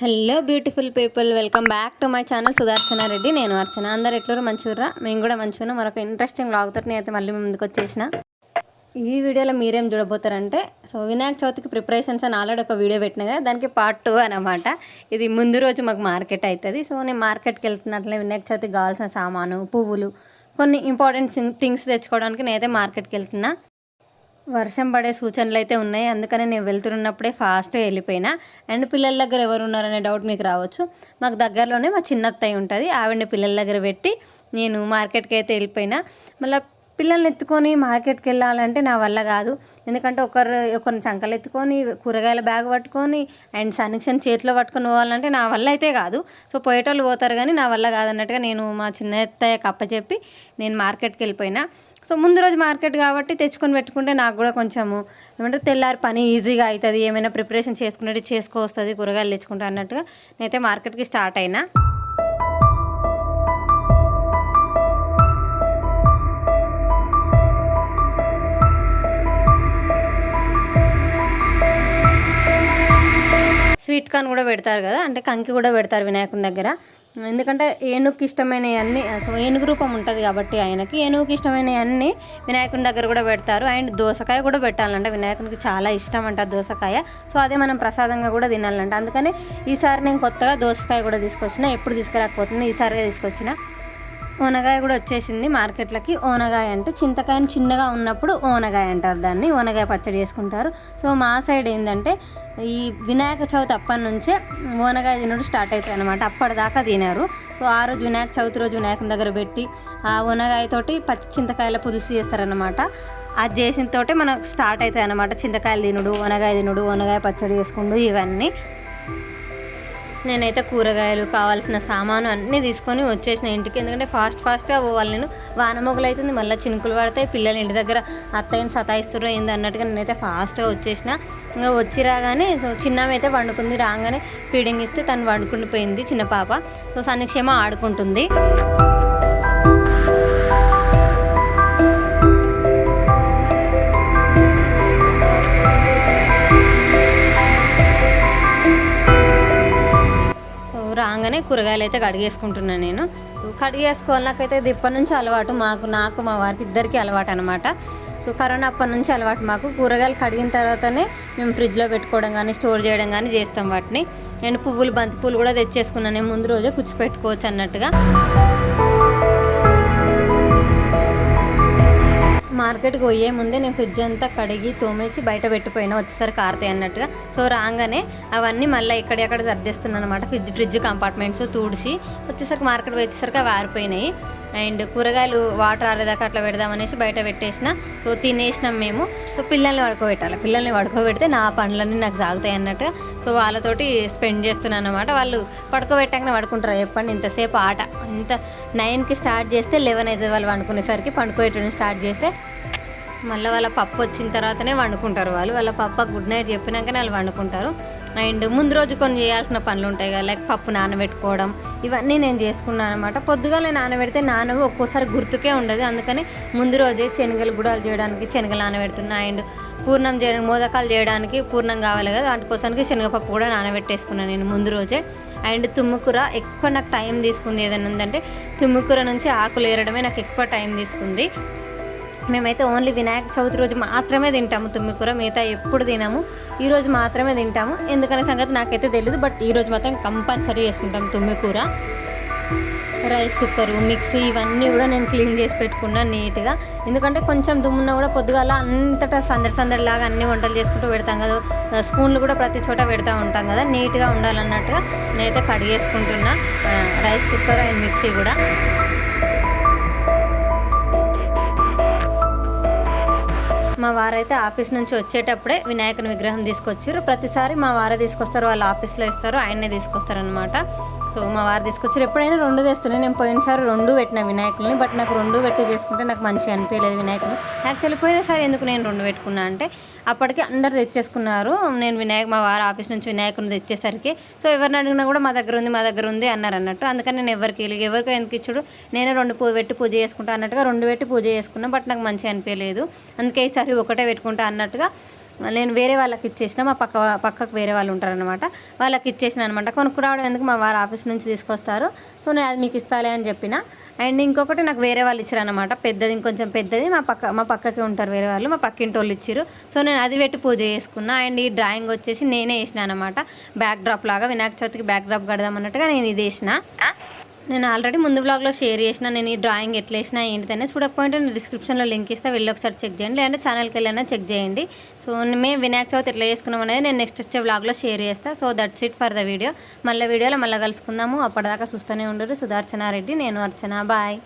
Hello beautiful people, welcome back to my channel Sudarshana Reddy. నేను అర్చన. అందరు ఎట్లూరు మంచిగా, మేము కూడా మంచిగా. మరొక ఇంట్రెస్టింగ్ వ్లాగ్తో నేనైతే మళ్ళీ ముందుకు వచ్చేసిన. ఈ వీడియోలో మీరేం చూడబోతారంటే, వినాయక చవితికి ప్రిపరేషన్స్ అని ఆల్రెడీ ఒక వీడియో పెట్టినా కదా, దానికి పార్ట్ 2 అనమాట. ఇది ముందు రోజు మాకు మార్కెట్ అవుతుంది. నేను మార్కెట్కి వెళ్తున్నట్లే వినాయక చవితికి కావాల్సిన సామాను, పువ్వులు, కొన్ని ఇంపార్టెంట్ థింగ్స్ తెచ్చుకోవడానికి నేనైతే మార్కెట్కి వెళ్తున్నా. వర్షం పడే సూచనలు అయితే ఉన్నాయి, అందుకని నేను వెళ్తున్నప్పుడే ఫాస్ట్గా వెళ్ళిపోయినా. అండ్ పిల్లల దగ్గర ఎవరు ఉన్నారనే డౌట్ మీకు రావచ్చు. మాకు దగ్గరలోనే మా చిన్న అత్తయ్య ఉంటుంది, ఆవిడని పిల్లల దగ్గర పెట్టి నేను మార్కెట్కి అయితే వెళ్ళిపోయినా. మళ్ళీ పిల్లల్ని ఎత్తుకొని మార్కెట్కి వెళ్ళాలంటే నా వల్ల కాదు, ఎందుకంటే ఒకరిని చంకలు ఎత్తుకొని కూరగాయల బ్యాగ్ పట్టుకొని అండ్ సనిక్షన్ చేతిలో పట్టుకొని పోవాలంటే నా వల్ల అయితే కాదు. పోయేటోళ్ళు పోతారు కానీ నా వల్ల కాదన్నట్టుగా నేను మా చిన్న అత్తయ్యకి అప్పచెప్పి నేను మార్కెట్కి వెళ్ళిపోయినా. ముందు రోజు మార్కెట్ కాబట్టి తెచ్చుకొని పెట్టుకుంటే నాకు కూడా కొంచెము ఏమంటే తెల్లారి పని ఈజీగా అవుతుంది, ఏమైనా ప్రిపరేషన్ చేసుకునేది చేసుకోవస్తుంది, కూరగాయలు తెచ్చుకుంటా అన్నట్టుగా నేనైతే మార్కెట్కి స్టార్ట్ అయినా. స్వీట్ కార్న్ కూడా పెడతారు కదా, అంటే కంకి కూడా పెడతారు వినాయకుని దగ్గర. ఎందుకంటే ఏనుగుకి ఇష్టమైనవి అన్నీ, ఏనుగు రూపం ఉంటుంది కాబట్టి ఆయనకి ఏనుగుకి ఇష్టమైనవి అన్నీ వినాయకుని దగ్గర కూడా పెడతారు. అండ్ దోసకాయ కూడా పెట్టాలంట, వినాయకునికి చాలా ఇష్టం అంట దోసకాయ. అదే మనం ప్రసాదంగా కూడా తినాలంట. అందుకని ఈసారి నేను కొత్తగా దోసకాయ కూడా తీసుకొచ్చిన, ఎప్పుడు తీసుకురాకపోతుంది, ఈసారిగా తీసుకొచ్చిన. ఓనగాయ కూడా వచ్చేసింది మార్కెట్లకి. ఓనగాయ అంటే చింతకాయని చిన్నగా ఉన్నప్పుడు ఓనగాయ అంటారు, దాన్ని ఓనగాయ పచ్చడి చేసుకుంటారు. మా సైడ్ ఏంటంటే ఈ వినాయక చవితి అప్పటి నుంచే ఓనగాయ తినడం స్టార్ట్ అవుతాయి అనమాట. అప్పటిదాకా తినారు. ఆ రోజు వినాయక చవితి రోజు వినాయకుని దగ్గర పెట్టి ఆ ఓనగాయతోటి పచ్చి చింతకాయల పులుసు చేస్తారనమాట. అది చేసిన తోటే మనకు స్టార్ట్ అవుతాయి అనమాట చింతకాయలు తినుడు, ఓనగాయ తినుడు, ఓనగాయ పచ్చడి చేసుకుండు ఇవన్నీ. నేనైతే కూరగాయలు కావాల్సిన సామాను అన్నీ తీసుకొని వచ్చేసిన ఇంటికి, ఎందుకంటే ఫాస్ట్గా పోవాలి నేను. వానమొగలు అవుతుంది, మళ్ళీ చినుకులు పడతాయి, పిల్లలు ఇంటి దగ్గర అత్తయ్యని సతాయిస్తున్నారు ఏంది అన్నట్టుగా నేనైతే ఫాస్ట్గా వచ్చేసిన. ఇంకా వచ్చి రాగానే చిన్నవి అయితే వండుకుంది. రాగానే ఫీడింగ్ ఇస్తే తను వండుకుండిపోయింది చిన్న పాప. సన్నిక్షేమ ఆడుకుంటుంది. రాగానే కూరగాయలు అయితే కడిగేసుకుంటున్నాను నేను. కడిగేసుకోవాలి, నాకైతే ఇది ఇప్పటి నుంచి అలవాటు. నాకు మా వారికి ఇద్దరికి అలవాటు అనమాట. కరోనా అప్పటి నుంచి అలవాటు మాకు. కూరగాయలు కడిగిన తర్వాతనే మేము ఫ్రిడ్జ్లో పెట్టుకోవడం కానీ స్టోర్ చేయడం కానీ చేస్తాం వాటిని. నేను పువ్వులు, బంతి పువ్వులు కూడా తెచ్చేసుకున్నాను, నేను ముందు రోజే కుచ్చిపెట్టుకోవచ్చు అన్నట్టుగా. మార్కెట్కి పోయే ముందే నేను ఫ్రిడ్జ్ అంతా కడిగి తోమేసి బయట పెట్టిపోయినా, వచ్చేసరికి ఆరుతాయి అన్నట్టుగా. రాగానే అవన్నీ మళ్ళీ ఎక్కడెక్కడ సర్దిస్తున్నాను అనమాట. ఫ్రిడ్జ్ కంపార్ట్మెంట్స్ తుడిచి వచ్చేసరికి మార్కెట్ వచ్చేసరికి అవి ఆరిపోయినాయి. అండ్ కూరగాయలు వాటర్ ఆరేదాకా అట్లా పెడదామనేసి బయట పెట్టేసిన. తినేసినాం మేము. పిల్లల్ని పడుకోబెట్టాలి, పిల్లల్ని పడుకోబెడితే నా పనులన్నీ నాకు సాగుతాయి అన్నట్టుగా వాళ్ళతోటి స్పెండ్ చేస్తున్నాను అనమాట. వాళ్ళు పడుకోబెట్టాకనే పడుకుంటారు, చెప్పండి ఇంతసేపు ఆట. ఇంత 9కి స్టార్ట్ చేస్తే 11 అవుతుంది వాళ్ళు వండుకునేసరికి. పండుకోబెట్టడం స్టార్ట్ చేస్తే మళ్ళీ వాళ్ళ పప్పు వచ్చిన తర్వాతనే వండుకుంటారు వాళ్ళ పప్ప గుడ్ నైట్ చెప్పినాకనే వాళ్ళు వండుకుంటారు. అండ్ ముందు రోజు కొన్ని చేయాల్సిన పనులు ఉంటాయి కదా, లైక్ పప్పు నానబెట్టుకోవడం, ఇవన్నీ నేను చేసుకున్నాను అనమాట. పొద్దుగాలే నానబెడితే ఒక్కోసారి గుర్తుకే ఉండదు, అందుకని ముందు రోజే శనగలు గుడాలు చేయడానికి శనగలు నానబెడుతున్నా. అండ్ పూర్ణం చేయడానికి, మోదకాలు చేయడానికి పూర్ణం కావాలి కదా, వాటికోసానికి శనగపప్పు కూడా నానబెట్టేసుకున్నాను నేను ముందు రోజే. అండ్ తుమ్ముకూర ఎక్కువ నాకు టైం తీసుకుంది. ఏదైనా ఉందంటే తుమ్ముకూర నుంచి ఆకులు ఏరడమే నాకు ఎక్కువ టైం తీసుకుంది. మేమైతే ఓన్లీ వినాయక చవితి రోజు మాత్రమే తింటాము తుమ్మికూర, మిగతా ఎప్పుడు తినాము. ఈరోజు మాత్రమే తింటాము, ఎందుకనే సంగతి నాకైతే తెలియదు. బట్ ఈరోజు మాత్రం కంపల్సరీ చేసుకుంటాం తుమ్మికూర. రైస్ కుక్కరు, మిక్సీ ఇవన్నీ కూడా నేను క్లీన్ చేసి పెట్టుకున్నాను నీట్గా. ఎందుకంటే కొంచెం దుమ్మున్నా కూడా పొద్దుగాల అంతటా సందడిలాగా అన్ని వంటలు చేసుకుంటూ పెడతాం కదా, స్పూన్లు కూడా ప్రతి చోట పెడతా ఉంటాం కదా, నీట్గా ఉండాలన్నట్టుగా నేనైతే కడిగేసుకుంటున్నా రైస్ కుక్కర్ అండ్ మిక్సీ కూడా. మా వారైతే ఆఫీస్ నుంచి వచ్చేటప్పుడే వినాయకుని విగ్రహం తీసుకొచ్చారు. ప్రతిసారి మా వారే తీసుకొస్తారు, వాళ్ళ ఆఫీస్లో ఇస్తారు, ఆయన్నే తీసుకొస్తారనమాట. మా వారు తీసుకొచ్చారు. ఎప్పుడైనా 2 తెస్తున్నాయి. నేను పోయినసారి 2 పెట్టిన వినాయకుల్ని, బట్ నాకు 2 పెట్టి చేసుకుంటే నాకు మంచిగా అనిపించలేదు వినాయకులు. యాక్చువల్లీ పోయినసారి ఎందుకు నేను 2 పెట్టుకున్నా అంటే అప్పటికి అందరు తెచ్చేసుకున్నారు. నేను మా వారు ఆఫీస్ నుంచి వినాయకుని తెచ్చేసరికి ఎవరిని అడిగినా కూడా మా దగ్గర ఉంది అన్నారు అన్నట్టు. అందుకని నేను ఎవరికి ఎందుకు ఇచ్చుడు, నేనే 2 పెట్టి పూజ చేసుకుంటా అన్నట్టుగా 2 పెట్టి పూజ చేసుకున్నా. బట్ నాకు మంచిగా అనిపించలేదు, అందుకే ఈసారి ఒకటే పెట్టుకుంటా అన్నట్టుగా నేను వేరే వాళ్ళకి ఇచ్చేసిన, మా పక్కకు వేరే వాళ్ళు ఉంటారనమాట, వాళ్ళకి ఇచ్చేసిన అనమాట. కొనుక్కురావడం ఎందుకు, మా వారు ఆఫీస్ నుంచి తీసుకొస్తారు, సో నేను అది మీకు ఇస్తాలే అని చెప్పిన. అండ్ ఇంకొకటి నాకు వేరే వాళ్ళు ఇచ్చారనమాట, పెద్దది, ఇంకొంచెం పెద్దది, మా పక్కకే ఉంటారు వేరే వాళ్ళు, మా పక్కింటి వాళ్ళు ఇచ్చారు. సో నేను అది పెట్టి పూజ చేసుకున్నా. అండ్ ఈ డ్రాయింగ్ వచ్చేసి నేనే వేసిన అనమాట, బ్యాక్ డ్రాప్ లాగా, వినాయక చవితికి బ్యాక్ డ్రాప్ కడదాం అన్నట్టుగా నేను ఇది వేసిన. నేను ఆల్రెడీ ముందు బ్లాగ్లో షేర్ చేసిన, నేను ఈ డ్రాయింగ్ ఎట్లా వేసినా ఏంటిదనే. చూడకపోయింటే నేను డిస్క్రిప్షన్లో లింక్ ఇస్తే వెళ్ళి ఒకసారి చెక్ చేయండి, లేదంటే ఛానల్కి వెళ్ళైనా చెక్ చేయండి. సో మేము వినాయక చవితి ఎట్లా చేసుకున్నాం అనేది నేను నెక్స్ట్ వచ్చే బ్లాగ్లో షేర్ చేస్తాను. So that's it for the video. మళ్ళీ వీడియోలో మళ్ళీ కలుసుకుందాము. అప్పటిదాకా చూస్తూనే ఉండరు. సుధార్చన రెడ్డి, నేను అర్చన. బాయ్.